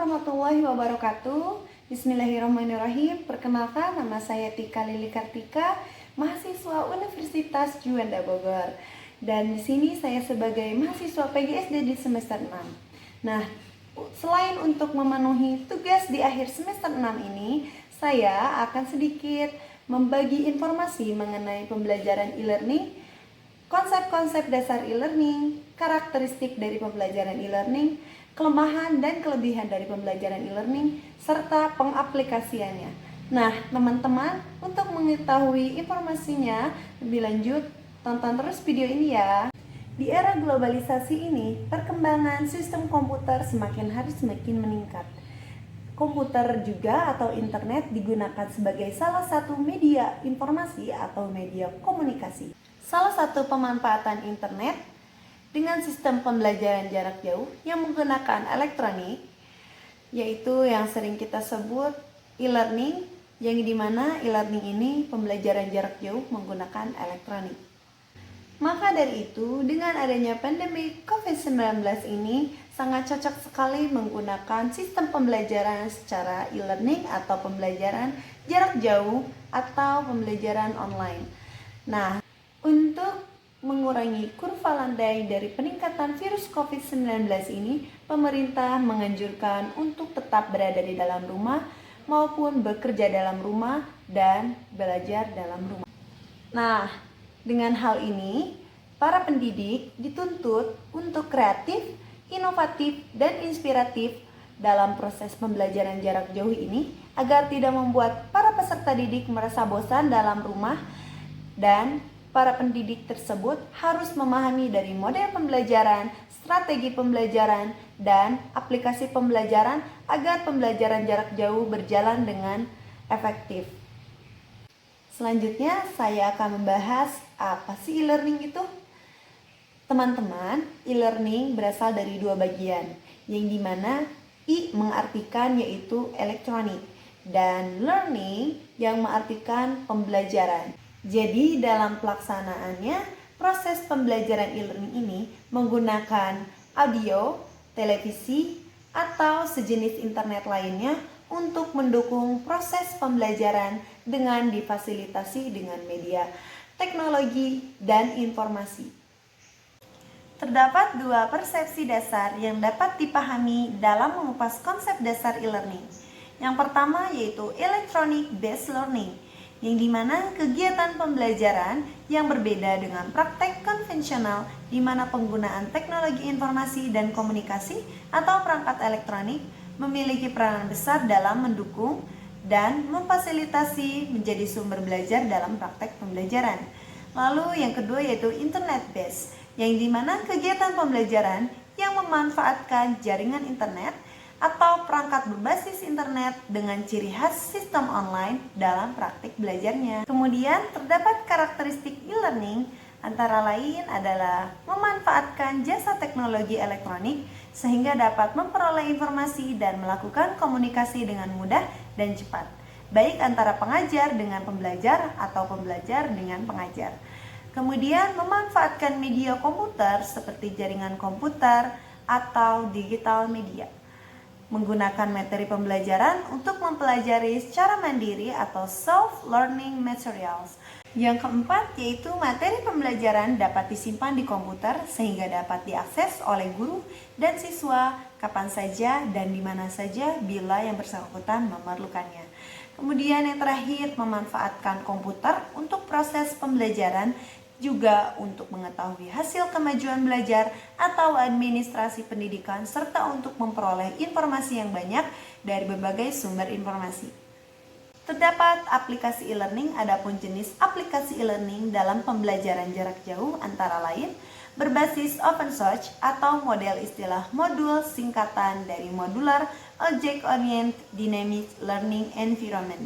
warahmatullahi wabarakatuh. Bismillahirrahmanirrahim. Perkenalkan, nama saya Tika Lili Kartika, mahasiswa Universitas Juanda Bogor. Dan di sini saya sebagai mahasiswa PGSD di semester 6. Nah, selain untuk memenuhi tugas di akhir semester 6 ini, saya akan sedikit membagi informasi mengenai pembelajaran e-learning, konsep-konsep dasar e-learning, karakteristik dari pembelajaran e-learning, kelemahan dan kelebihan dari pembelajaran e-learning, serta pengaplikasiannya. Nah, teman-teman, untuk mengetahui informasinya lebih lanjut, tonton terus video ini ya. Di era globalisasi ini, perkembangan sistem komputer semakin hari semakin meningkat. Komputer juga atau internet digunakan sebagai salah satu media informasi atau media komunikasi. Salah satu pemanfaatan internet dengan sistem pembelajaran jarak jauh yang menggunakan elektronik, yaitu yang sering kita sebut e-learning, yang dimana e-learning ini pembelajaran jarak jauh menggunakan elektronik. Maka dari itu, dengan adanya pandemi COVID-19 ini sangat cocok sekali menggunakan sistem pembelajaran secara e-learning atau pembelajaran jarak jauh atau pembelajaran online. Nah, untuk mengurangi kurva landai dari peningkatan virus COVID-19 ini, pemerintah menganjurkan untuk tetap berada di dalam rumah maupun bekerja dalam rumah dan belajar dalam rumah. Nah, dengan hal ini, para pendidik dituntut untuk kreatif, inovatif, dan inspiratif dalam proses pembelajaran jarak jauh ini agar tidak membuat para peserta didik merasa bosan dalam rumah, dan para pendidik tersebut harus memahami dari model pembelajaran, strategi pembelajaran, dan aplikasi pembelajaran agar pembelajaran jarak jauh berjalan dengan efektif. Selanjutnya, saya akan membahas apa sih e-learning itu. Teman-teman, e-learning berasal dari dua bagian, yang dimana I mengartikan yaitu elektronik, dan learning yang mengartikan pembelajaran. Jadi dalam pelaksanaannya, proses pembelajaran e-learning ini menggunakan audio, televisi, atau sejenis internet lainnya untuk mendukung proses pembelajaran dengan difasilitasi dengan media, teknologi, dan informasi. Terdapat dua persepsi dasar yang dapat dipahami dalam mengupas konsep dasar e-learning. Yang pertama yaitu electronic based learning, yang dimana kegiatan pembelajaran yang berbeda dengan praktek konvensional di mana penggunaan teknologi informasi dan komunikasi atau perangkat elektronik memiliki peranan besar dalam mendukung dan memfasilitasi menjadi sumber belajar dalam praktek pembelajaran. Lalu yang kedua yaitu internet based, yang dimana kegiatan pembelajaran yang memanfaatkan jaringan internet atau perangkat berbasis internet dengan ciri khas sistem online dalam praktik belajarnya. Kemudian terdapat karakteristik e-learning antara lain adalah memanfaatkan jasa teknologi elektronik sehingga dapat memperoleh informasi dan melakukan komunikasi dengan mudah dan cepat, baik antara pengajar dengan pembelajar atau pembelajar dengan pengajar. Kemudian memanfaatkan media komputer seperti jaringan komputer atau digital media, menggunakan materi pembelajaran untuk mempelajari secara mandiri atau self-learning materials. Yang keempat yaitu materi pembelajaran dapat disimpan di komputer sehingga dapat diakses oleh guru dan siswa kapan saja dan di mana saja bila yang bersangkutan memerlukannya. Kemudian yang terakhir, memanfaatkan komputer untuk proses pembelajaran, juga untuk mengetahui hasil kemajuan belajar atau administrasi pendidikan, serta untuk memperoleh informasi yang banyak dari berbagai sumber informasi. Terdapat aplikasi e-learning, adapun jenis aplikasi e-learning dalam pembelajaran jarak jauh antara lain berbasis open source atau model istilah modul singkatan dari Modular Object Oriented Dynamic Learning Environment,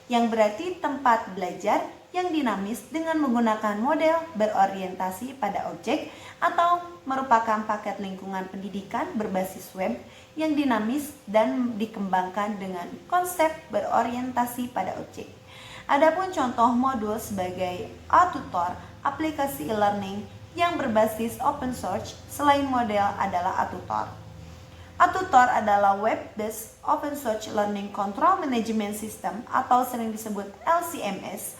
yang berarti tempat belajar yang dinamis dengan menggunakan model berorientasi pada objek atau merupakan paket lingkungan pendidikan berbasis web yang dinamis dan dikembangkan dengan konsep berorientasi pada objek. Adapun contoh modul sebagai atutor, aplikasi e-learning yang berbasis open source selain model adalah atutor. Atutor adalah Web-based Open Source Learning Control Management System atau sering disebut LCMS,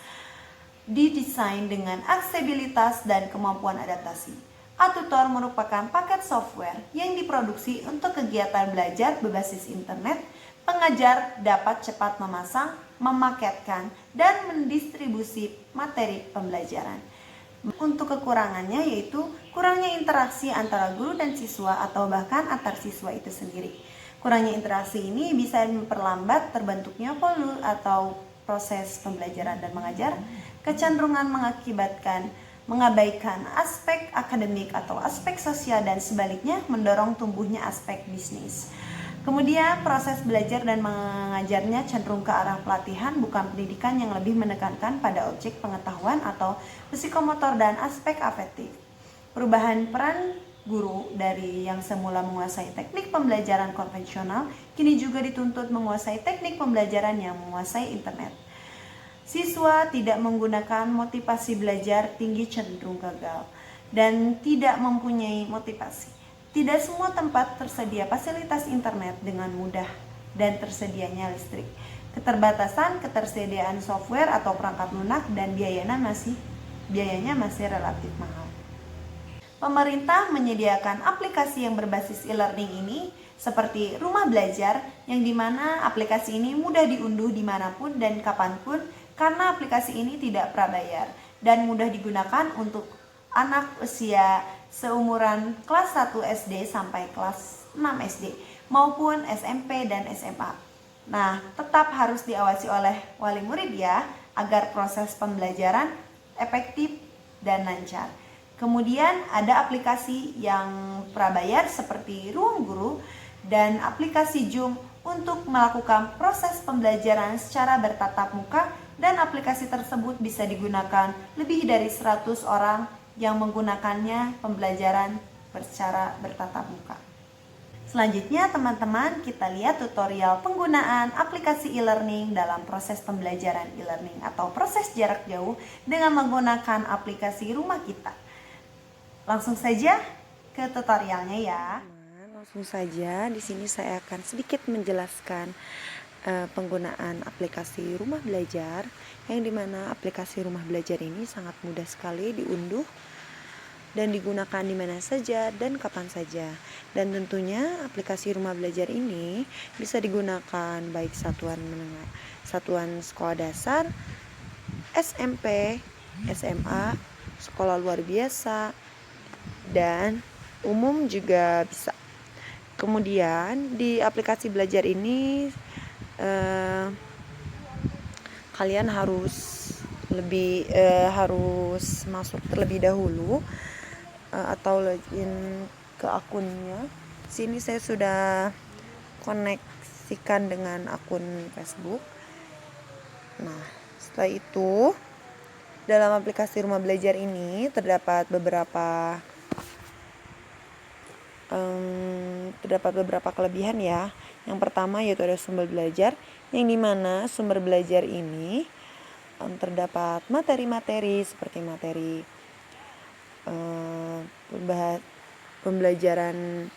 didesain dengan aksesibilitas dan kemampuan adaptasi. Atutor merupakan paket software yang diproduksi untuk kegiatan belajar berbasis internet. Pengajar dapat cepat memasang, memaketkan, dan mendistribusi materi pembelajaran. Untuk kekurangannya yaitu kurangnya interaksi antara guru dan siswa atau bahkan antar siswa itu sendiri. Kurangnya interaksi ini bisa memperlambat terbentuknya pola atau proses pembelajaran dan mengajar, kecenderungan mengakibatkan mengabaikan aspek akademik atau aspek sosial dan sebaliknya mendorong tumbuhnya aspek bisnis. Kemudian proses belajar dan mengajarnya cenderung ke arah pelatihan bukan pendidikan yang lebih menekankan pada objek pengetahuan atau psikomotor dan aspek afektif. Perubahan peran guru dari yang semula menguasai teknik pembelajaran konvensional kini juga dituntut menguasai teknik pembelajaran yang menguasai internet. Siswa tidak menggunakan motivasi belajar tinggi cenderung gagal dan tidak mempunyai motivasi. Tidak semua tempat tersedia fasilitas internet dengan mudah dan tersedianya listrik. Keterbatasan ketersediaan software atau perangkat lunak dan biayanya masih relatif mahal. Pemerintah menyediakan aplikasi yang berbasis e-learning ini seperti Rumah Belajar, yang dimana aplikasi ini mudah diunduh dimanapun dan kapanpun karena aplikasi ini tidak prabayar dan mudah digunakan untuk anak usia seumuran kelas 1 SD sampai kelas 6 SD maupun SMP dan SMA. Nah, tetap harus diawasi oleh wali murid ya agar proses pembelajaran efektif dan lancar. Kemudian ada aplikasi yang prabayar seperti Ruang Guru dan aplikasi Zoom untuk melakukan proses pembelajaran secara bertatap muka, dan aplikasi tersebut bisa digunakan lebih dari 100 orang yang menggunakannya pembelajaran secara bertatap muka. Selanjutnya teman-teman, kita lihat tutorial penggunaan aplikasi e-learning dalam proses pembelajaran e-learning atau proses jarak jauh dengan menggunakan aplikasi Rumah Kita. Langsung saja ke tutorialnya ya. Langsung saja, di sini saya akan sedikit menjelaskan penggunaan aplikasi Rumah Belajar, yang dimana aplikasi Rumah Belajar ini sangat mudah sekali diunduh dan digunakan di mana saja dan kapan saja. Dan tentunya aplikasi Rumah Belajar ini bisa digunakan baik satuan menengah, satuan sekolah dasar, SMP, SMA, sekolah luar biasa, dan umum juga bisa. Kemudian di aplikasi belajar ini kalian harus masuk terlebih dahulu atau login ke akunnya. Sini saya sudah koneksikan dengan akun Facebook. Nah, setelah itu dalam aplikasi Rumah Belajar ini terdapat beberapa kelebihan ya. Yang pertama yaitu ada sumber belajar, yang dimana sumber belajar ini terdapat materi-materi seperti materi pembelajaran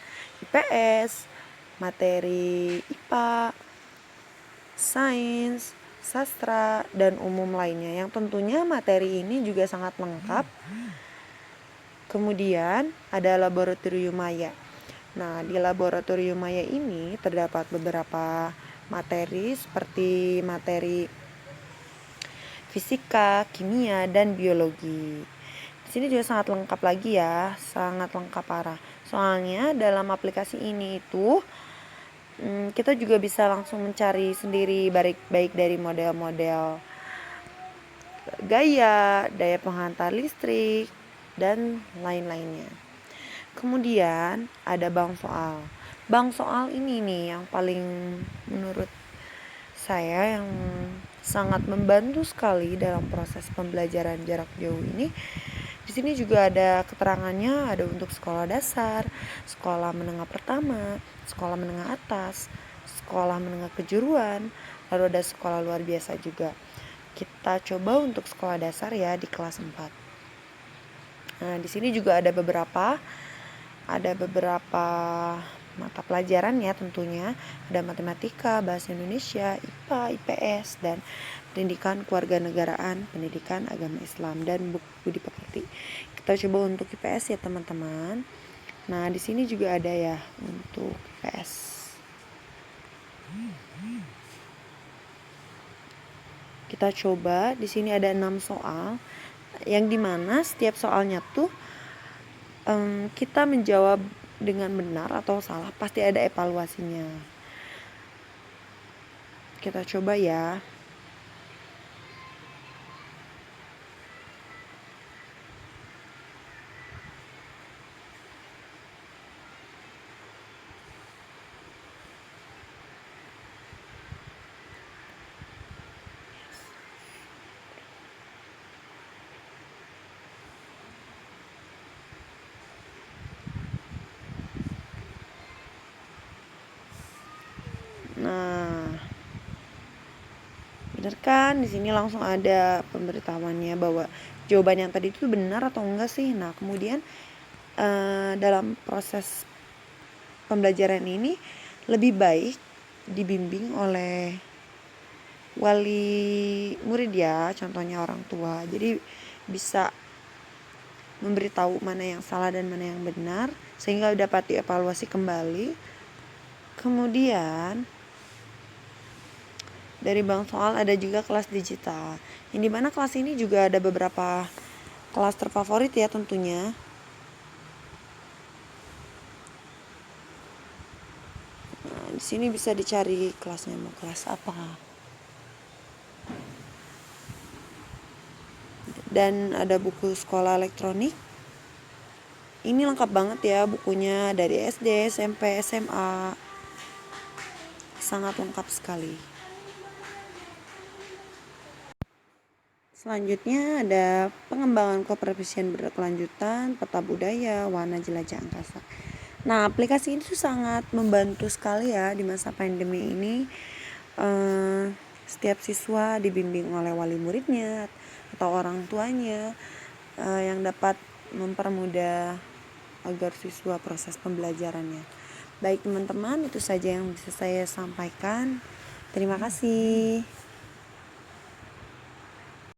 IPS, materi IPA, sains, sastra, dan umum lainnya, yang tentunya materi ini juga sangat lengkap. Kemudian ada laboratorium maya. Nah, di laboratorium maya ini terdapat beberapa materi seperti materi fisika, kimia, dan biologi. Di sini juga sangat lengkap lagi ya, sangat lengkap parah. Soalnya dalam aplikasi ini itu kita juga bisa langsung mencari sendiri baik dari model-model gaya, daya penghantar listrik, dan lain-lainnya. Kemudian ada bank soal. Bank soal ini nih yang paling menurut saya yang sangat membantu sekali dalam proses pembelajaran jarak jauh ini. Di sini juga ada keterangannya, ada untuk sekolah dasar, sekolah menengah pertama, sekolah menengah atas, sekolah menengah kejuruan, lalu ada sekolah luar biasa juga. Kita coba untuk sekolah dasar ya di kelas 4. Nah, di sini juga ada beberapa mata pelajaran ya tentunya. Ada matematika, bahasa Indonesia, IPA, IPS, dan pendidikan kewarganegaraan, pendidikan agama Islam, dan budi pekerti. Kita coba untuk IPS ya teman-teman. Nah, di sini juga ada ya untuk IPS. Kita coba, di sini ada 6 soal yang dimana setiap soalnya tuh kita menjawab dengan benar atau salah, pasti ada evaluasinya. Kita coba ya. Nah, bener kan? Di sini langsung ada pemberitahuannya bahwa jawaban yang tadi itu benar atau enggak sih. Nah, kemudian dalam proses pembelajaran ini lebih baik dibimbing oleh wali murid ya, contohnya orang tua. Jadi bisa memberitahu mana yang salah dan mana yang benar sehingga dapat dievaluasi kembali. Kemudian dari bank soal ada juga kelas digital, yang dimana kelas ini juga ada beberapa kelas terfavorit ya tentunya. Nah, di sini bisa dicari kelasnya mau kelas apa. Dan ada buku sekolah elektronik. Ini lengkap banget ya bukunya, dari SD, SMP, SMA. Sangat lengkap sekali. Selanjutnya ada pengembangan keprofesian berkelanjutan, peta budaya, warna jelajah angkasa. Nah, aplikasi ini tuh sangat membantu sekali ya di masa pandemi ini. Setiap siswa dibimbing oleh wali muridnya atau orang tuanya yang dapat mempermudah agar siswa proses pembelajarannya. Baik teman-teman, itu saja yang bisa saya sampaikan. Terima kasih.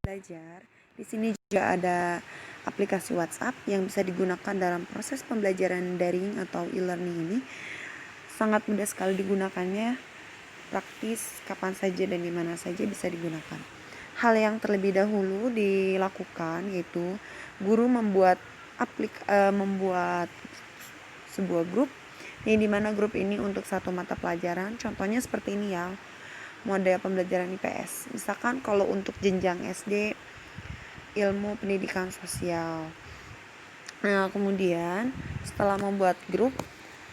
Belajar. Di sini juga ada aplikasi WhatsApp yang bisa digunakan dalam proses pembelajaran daring atau e-learning ini. Sangat mudah sekali digunakannya, praktis kapan saja dan di mana saja bisa digunakan. Hal yang terlebih dahulu dilakukan yaitu guru membuat sebuah grup, yang dimana grup ini untuk satu mata pelajaran. Contohnya seperti ini ya, model pembelajaran IPS. Misalkan kalau untuk jenjang SD, ilmu pendidikan sosial. Nah, kemudian setelah membuat grup,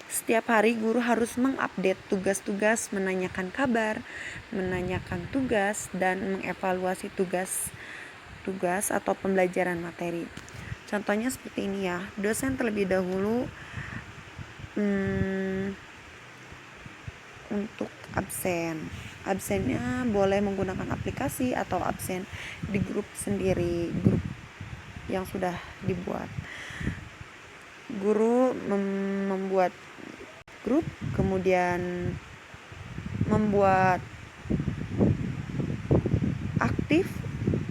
setiap hari guru harus mengupdate tugas-tugas, menanyakan kabar, menanyakan tugas, dan mengevaluasi tugas atau pembelajaran materi. Contohnya seperti ini ya, dosen terlebih dahulu untuk absennya boleh menggunakan aplikasi atau absen di grup sendiri, grup yang sudah dibuat. Guru membuat grup, kemudian membuat aktif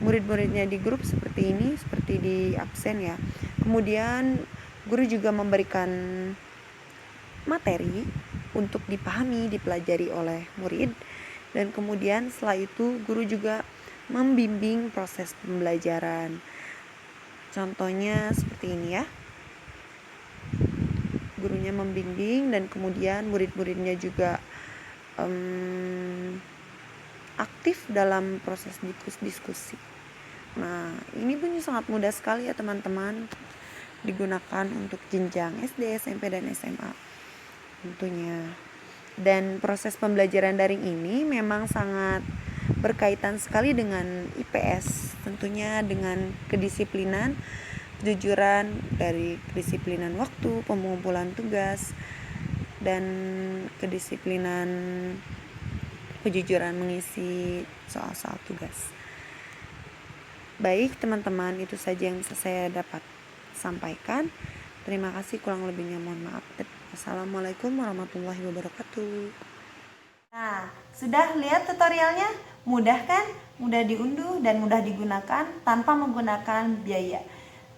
murid-muridnya di grup seperti ini, seperti di absen ya. Kemudian guru juga memberikan materi untuk dipahami, dipelajari oleh murid, dan kemudian setelah itu guru juga membimbing proses pembelajaran. Contohnya seperti ini ya, gurunya membimbing dan kemudian murid-muridnya juga aktif dalam proses diskusi. Nah, ini pun sangat mudah sekali ya teman-teman, digunakan untuk jenjang SD, SMP, dan SMA tentunya. Dan proses pembelajaran daring ini memang sangat berkaitan sekali dengan IPS, tentunya dengan kedisiplinan, kejujuran dari kedisiplinan waktu, pengumpulan tugas, dan kedisiplinan kejujuran mengisi soal-soal tugas. Baik teman-teman, itu saja yang bisa saya dapat sampaikan. Terima kasih, kurang lebihnya mohon maaf. Assalamualaikum warahmatullahi wabarakatuh. Nah, sudah lihat tutorialnya? Mudah kan? Mudah diunduh dan mudah digunakan tanpa menggunakan biaya.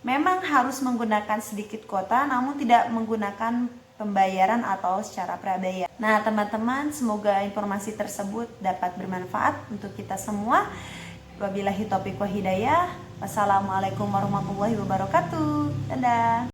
Memang harus menggunakan sedikit kuota, namun tidak menggunakan pembayaran atau secara prabayar. Nah, teman-teman, semoga informasi tersebut dapat bermanfaat untuk kita semua. Wabillahi taufiq wa hidayah. Wassalamualaikum warahmatullahi wabarakatuh. Dadah.